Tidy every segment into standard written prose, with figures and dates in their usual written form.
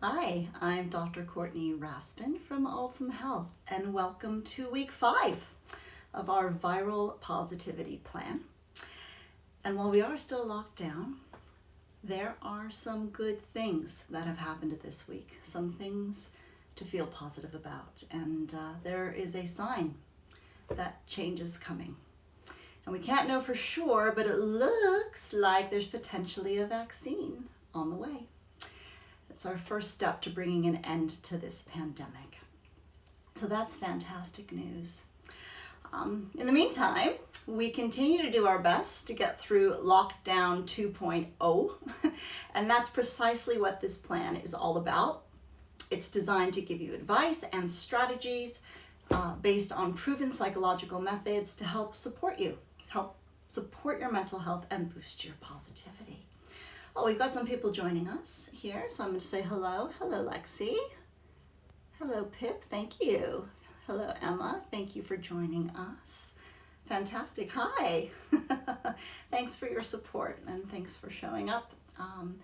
Hi, I'm Dr. Courtney Raspin from Altum Health, and welcome to week 5 of our viral positivity plan. And while we are still locked down, there are some good things that have happened this week, some things to feel positive about, and there is a sign that change is coming. And we can't know for sure, but it looks like there's potentially a vaccine on the way. It's our first step to bringing an end to this pandemic. So that's fantastic news. In the meantime, we continue to do our best to get through lockdown 2.0, and that's precisely what this plan is all about. It's designed to give you advice and strategies based on proven psychological methods to help support you, help support your mental health and boost your positivity. Oh, we've got some people joining us here, so I'm going to say hello. Hello, Lexi. Hello, Pip. Thank you. Hello, Emma. Thank you for joining us. Fantastic. Hi. Thanks for your support and thanks for showing up. And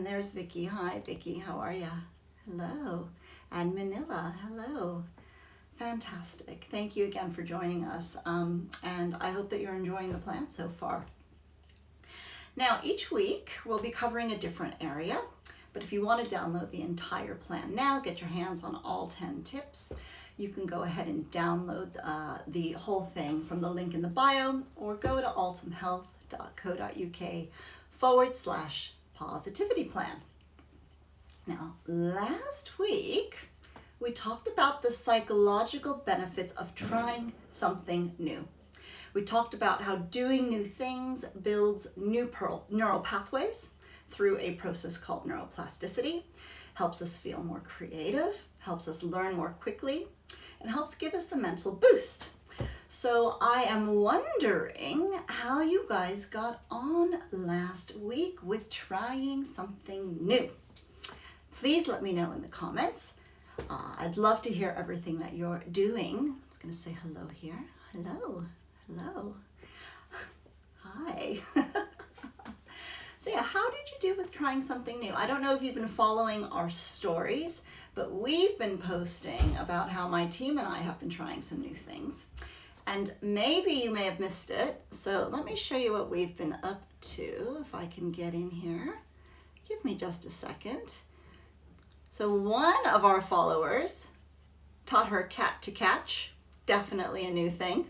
there's Vicky. Hi, Vicky. How are you? Hello. And Manila. Hello. Fantastic. Thank you again for joining us. And I hope that you're enjoying the plan so far. Now, each week we'll be covering a different area, but if you want to download the entire plan now, get your hands on all 10 tips, you can go ahead and download the whole thing from the link in the bio or go to altumhealth.co.uk/positivity plan. Now, last week we talked about the psychological benefits of trying something new. We talked about how doing new things builds new neural pathways through a process called neuroplasticity, helps us feel more creative, helps us learn more quickly, and helps give us a mental boost. So I am wondering how you guys got on last week with trying something new. Please let me know in the comments. I'd love to hear everything that you're doing. I'm just going to say hello here. Hello. Hello. Hi. So yeah, how did you do with trying something new? I don't know if you've been following our stories, but we've been posting about how my team and I have been trying some new things. And maybe you may have missed it. So let me show you what we've been up to, if I can get in here. Give me just a second. So one of our followers taught her cat to catch. Definitely a new thing.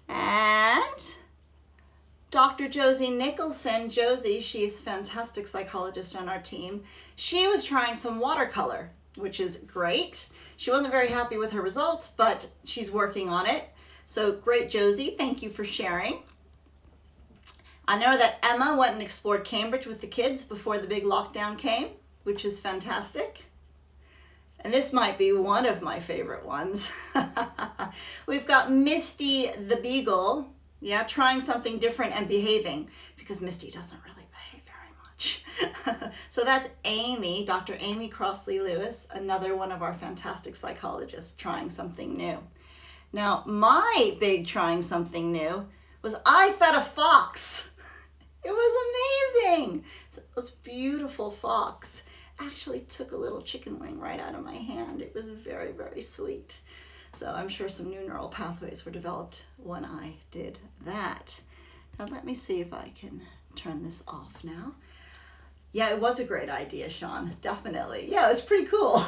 And Dr. Josie Nicholson, Josie, she's a fantastic psychologist on our team. She was trying some watercolor, which is great. She wasn't very happy with her results, but she's working on it. So great, Josie. Thank you for sharing. I know that Emma went and explored Cambridge with the kids before the big lockdown came, which is fantastic. And this might be one of my favorite ones. We've got Misty the Beagle, trying something different and behaving, because Misty doesn't really behave very much. So that's Amy, Dr. Amy Crossley-Lewis, another one of our fantastic psychologists trying something new. Now, my big trying something new was I fed a fox. It was amazing. It was a beautiful fox. Actually took a little chicken wing right out of my hand. It was very, very sweet. So I'm sure some new neural pathways were developed when I did that. Now let me see if I can turn this off now. Yeah, it was a great idea, Sean. Definitely. Yeah, it was pretty cool.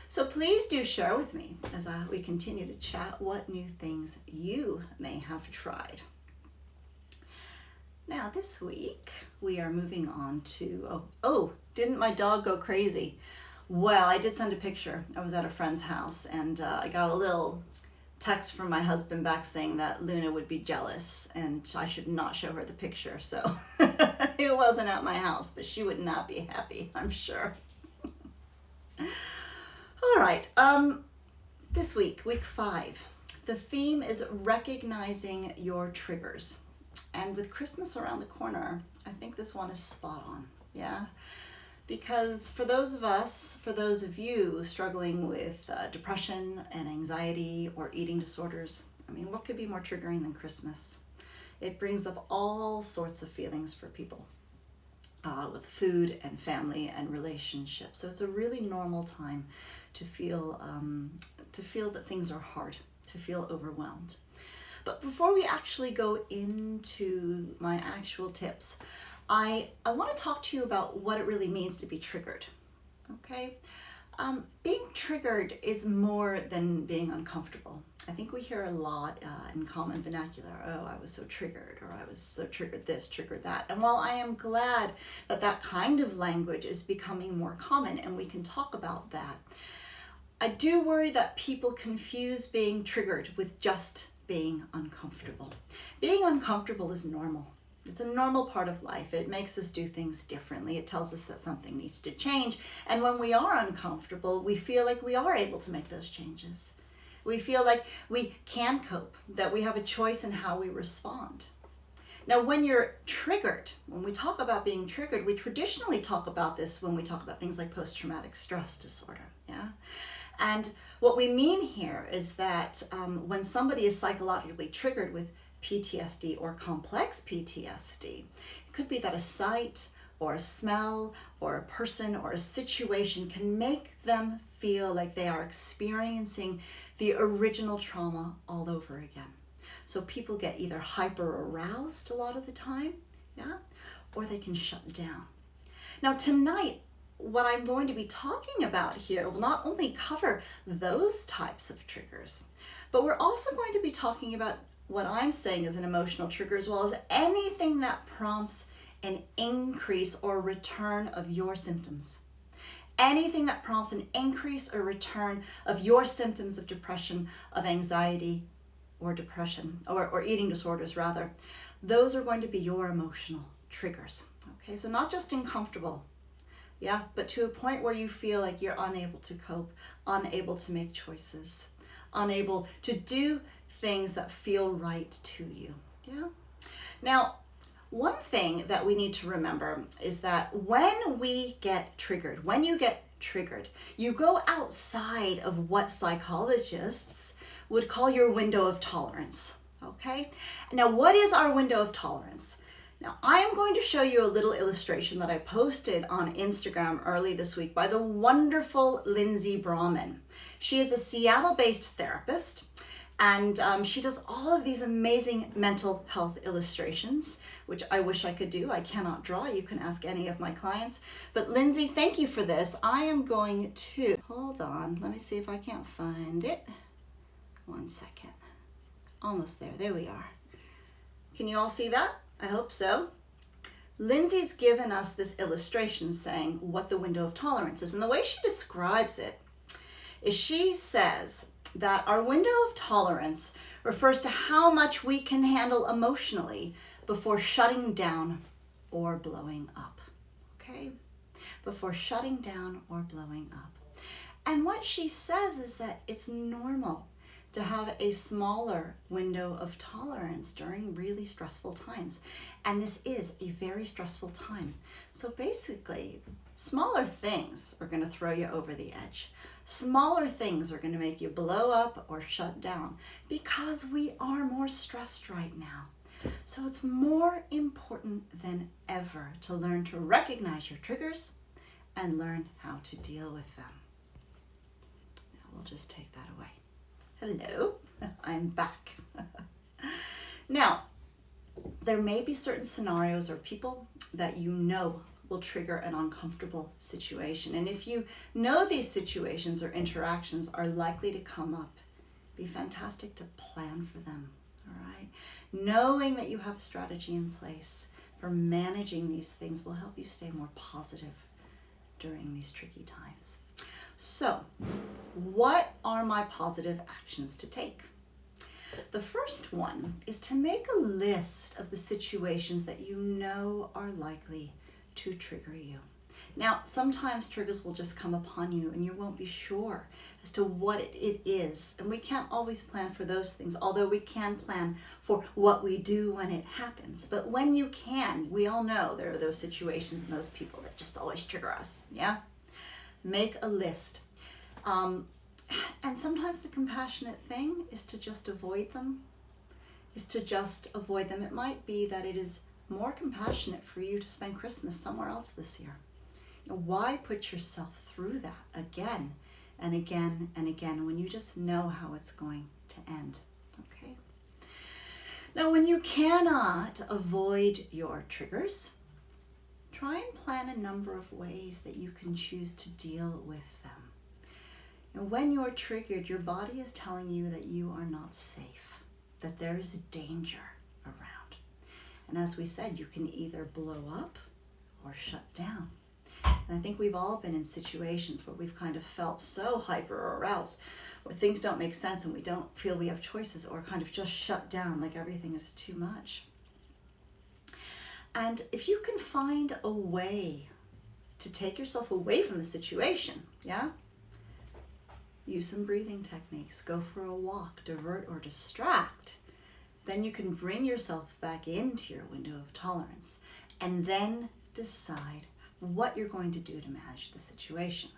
So please do share with me as we continue to chat what new things you may have tried. Now this week we are moving on to, didn't my dog go crazy? Well, I did send a picture. I was at a friend's house and I got a little text from my husband back saying that Luna would be jealous and I should not show her the picture. So it wasn't at my house, but she would not be happy, I'm sure. All right, this week, week 5, the theme is recognizing your triggers. And with Christmas around the corner, I think this one is spot on, yeah? Because for those of you struggling with depression and anxiety or eating disorders, I mean, what could be more triggering than Christmas? It brings up all sorts of feelings for people. with food and family and relationships. So it's a really normal time to feel that things are hard, to feel overwhelmed. But before we actually go into my actual tips, I want to talk to you about what it really means to be triggered. Okay? Being triggered is more than being uncomfortable. I think we hear a lot in common vernacular, oh, I was so triggered, or I was so triggered this, triggered that. And while I am glad that that kind of language is becoming more common and we can talk about that, I do worry that people confuse being triggered with just being uncomfortable. Being uncomfortable is normal. It's a normal part of life. It makes us do things differently. It tells us that something needs to change. And when we are uncomfortable, we feel like we are able to make those changes. We feel like we can cope, that we have a choice in how we respond. Now, when you're triggered, when we talk about being triggered, we traditionally talk about this when we talk about things like post-traumatic stress disorder. Yeah. And what we mean here is that when somebody is psychologically triggered with PTSD or complex PTSD, it could be that a sight or a smell or a person or a situation can make them feel like they are experiencing the original trauma all over again. So people get either hyper aroused a lot of the time, yeah, or they can shut down. Now tonight, what I'm going to be talking about here will not only cover those types of triggers, but we're also going to be talking about what I'm saying is an emotional trigger, as well as anything that prompts an increase or return of your symptoms. Anything that prompts an increase or return of your symptoms of depression, of anxiety, or depression, or eating disorders rather, those are going to be your emotional triggers. Okay, so not just uncomfortable, yeah, but to a point where you feel like you're unable to cope, unable to make choices, unable to do things that feel right to you. Yeah. Now, one thing that we need to remember is that when we get triggered, when you get triggered, you go outside of what psychologists would call your window of tolerance. Okay? Now, what is our window of tolerance? Now, I am going to show you a little illustration that I posted on Instagram early this week by the wonderful Lindsay Brahman. She is a Seattle-based therapist, and she does all of these amazing mental health illustrations, which I wish I could do. I cannot draw. You can ask any of my clients. But Lindsay, thank you for this. I am going to, hold on, let me see if I can't find it. 1 second. Almost there. There we are. Can you all see that? I hope so. Lindsay's given us this illustration saying what the window of tolerance is. And the way she describes it is she says that our window of tolerance refers to how much we can handle emotionally before shutting down or blowing up. Okay? Before shutting down or blowing up. And what she says is that it's normal to have a smaller window of tolerance during really stressful times. And this is a very stressful time. So basically, smaller things are going to throw you over the edge. Smaller things are going to make you blow up or shut down because we are more stressed right now. So it's more important than ever to learn to recognize your triggers and learn how to deal with them. Now we'll just take that away. Hello, I'm back. Now, there may be certain scenarios or people that you know will trigger an uncomfortable situation. And if you know these situations or interactions are likely to come up, be fantastic to plan for them, all right? Knowing that you have a strategy in place for managing these things will help you stay more positive during these tricky times. So, what are my positive actions to take? The first one is to make a list of the situations that you know are likely to trigger you. Now, sometimes triggers will just come upon you and you won't be sure as to what it is. And we can't always plan for those things, although we can plan for what we do when it happens. But when you can, we all know there are those situations and those people that just always trigger us, yeah? Make a list. And sometimes the compassionate thing is to just avoid them, It might be that it is more compassionate for you to spend Christmas somewhere else this year. Why put yourself through that again and again and again when you just know how it's going to end? Okay. Now, when you cannot avoid your triggers, try and plan a number of ways that you can choose to deal with them. When you're triggered, your body is telling you that you are not safe, that there is danger around. And as we said, you can either blow up or shut down. And I think we've all been in situations where we've kind of felt so hyper or aroused, where things don't make sense and we don't feel we have choices, or kind of just shut down like everything is too much. And if you can find a way to take yourself away from the situation, use some breathing techniques, go for a walk, divert or distract, then you can bring yourself back into your window of tolerance and then decide what you're going to do to manage the situation.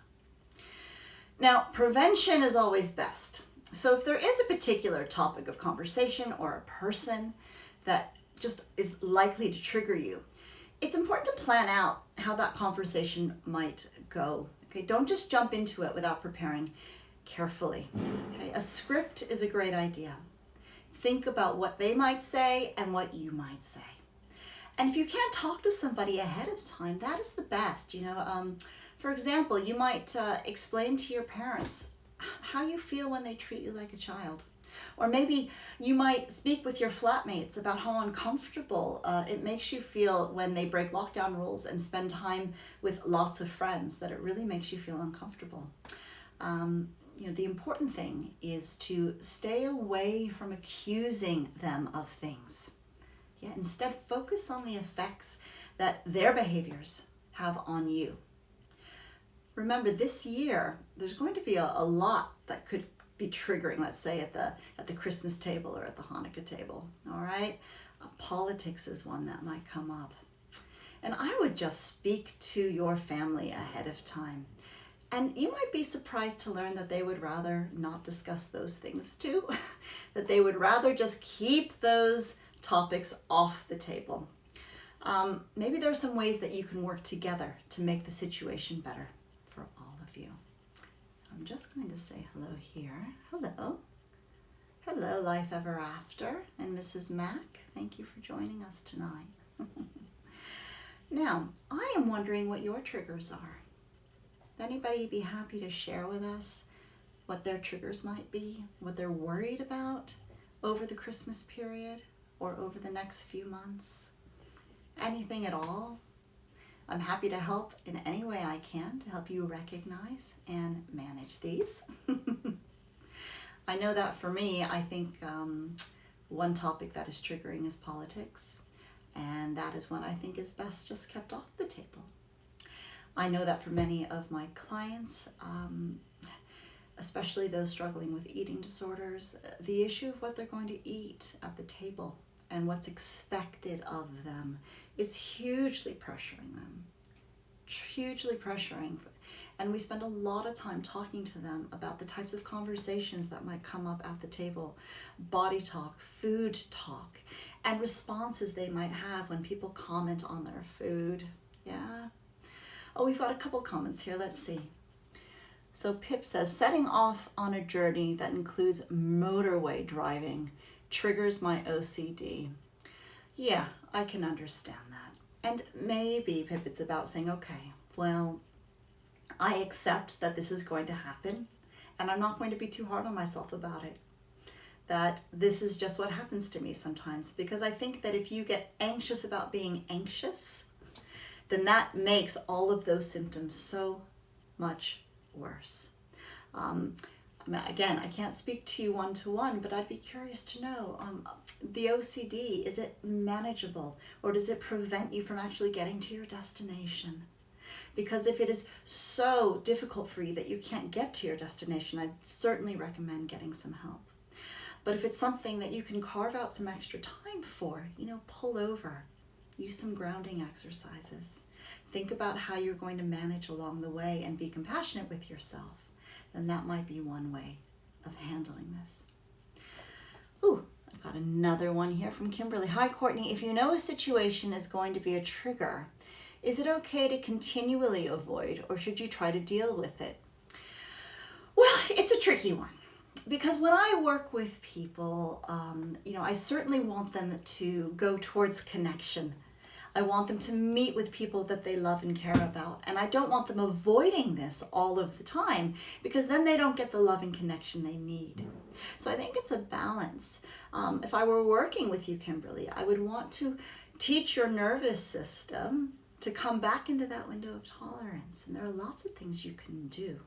Now, prevention is always best. So if there is a particular topic of conversation or a person that just is likely to trigger you, it's important to plan out how that conversation might go. Okay, don't just jump into it without preparing carefully. Okay, a script is a great idea. Think about what they might say and what you might say. And if you can't talk to somebody ahead of time, that is the best. For example, you might explain to your parents how you feel when they treat you like a child. Or maybe you might speak with your flatmates about how uncomfortable it makes you feel when they break lockdown rules and spend time with lots of friends, that it really makes you feel uncomfortable. The important thing is to stay away from accusing them of things. Instead, focus on the effects that their behaviors have on you. Remember, this year, there's going to be a lot that could be triggering, let's say at the Christmas table or at the Hanukkah table, all right? Politics is one that might come up. And I would just speak to your family ahead of time. And you might be surprised to learn that they would rather not discuss those things too, that they would rather just keep those topics off the table. Maybe there are some ways that you can work together to make the situation better for all of you. I'm just going to say hello here. Hello. Hello, Life Ever After and Mrs. Mack. Thank you for joining us tonight. Now, I am wondering what your triggers are. Would anybody be happy to share with us what their triggers might be, what they're worried about over the Christmas period or over the next few months? Anything at all? I'm happy to help in any way I can to help you recognize and manage these. I know that for me, I think one topic that is triggering is politics, and that is one I think is best just kept off the table. I know that for many of my clients, especially those struggling with eating disorders, the issue of what they're going to eat at the table and what's expected of them is hugely pressuring them, hugely pressuring. And we spend a lot of time talking to them about the types of conversations that might come up at the table, body talk, food talk, and responses they might have when people comment on their food. Yeah. Oh, we've got a couple comments here. Let's see. So Pip says, setting off on a journey that includes motorway driving triggers my OCD. Yeah, I can understand that. And maybe, Pip, it's about saying, okay, well, I accept that this is going to happen, and I'm not going to be too hard on myself about it. That this is just what happens to me sometimes, because I think that if you get anxious about being anxious, then that makes all of those symptoms so much worse. Again, I can't speak to you one-to-one, but I'd be curious to know, the OCD, is it manageable, or does it prevent you from actually getting to your destination? Because if it is so difficult for you that you can't get to your destination, I'd certainly recommend getting some help. But if it's something that you can carve out some extra time for, pull over, use some grounding exercises, think about how you're going to manage along the way and be compassionate with yourself, then that might be one way of handling this. Ooh, Got another one here from Kimberly. Hi, Courtney. If you know a situation is going to be a trigger, is it okay to continually avoid, or should you try to deal with it? Well, it's a tricky one, because when I work with people, I certainly want them to go towards connection. I want them to meet with people that they love and care about. And I don't want them avoiding this all of the time, because then they don't get the love and connection they need. So I think it's a balance. If I were working with you, Kimberly, I would want to teach your nervous system to come back into that window of tolerance. And there are lots of things you can do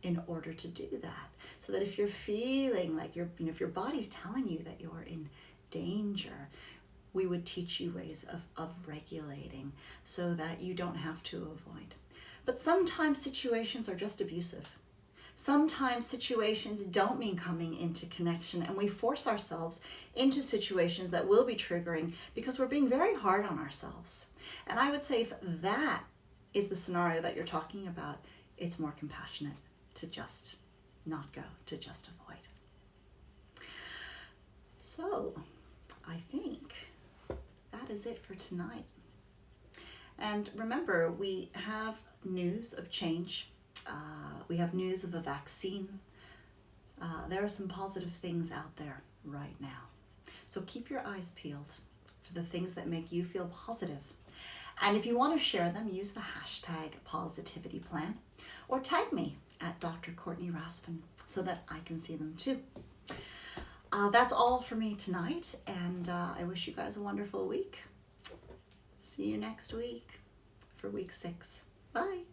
in order to do that. So that if you're feeling like if your body's telling you that you're in danger, we would teach you ways of regulating so that you don't have to avoid. But sometimes situations are just abusive. Sometimes situations don't mean coming into connection, and we force ourselves into situations that will be triggering because we're being very hard on ourselves. And I would say if that is the scenario that you're talking about, it's more compassionate to just not go, to just avoid. So I think that is it for tonight. And remember, we have news of change. We have news of a vaccine. There are some positive things out there right now. So keep your eyes peeled for the things that make you feel positive. And if you want to share them, use the hashtag #PositivityPlan or tag me at Dr. Courtney Raspin so that I can see them too. That's all for me tonight, and I wish you guys a wonderful week. See you next week for week 6. Bye.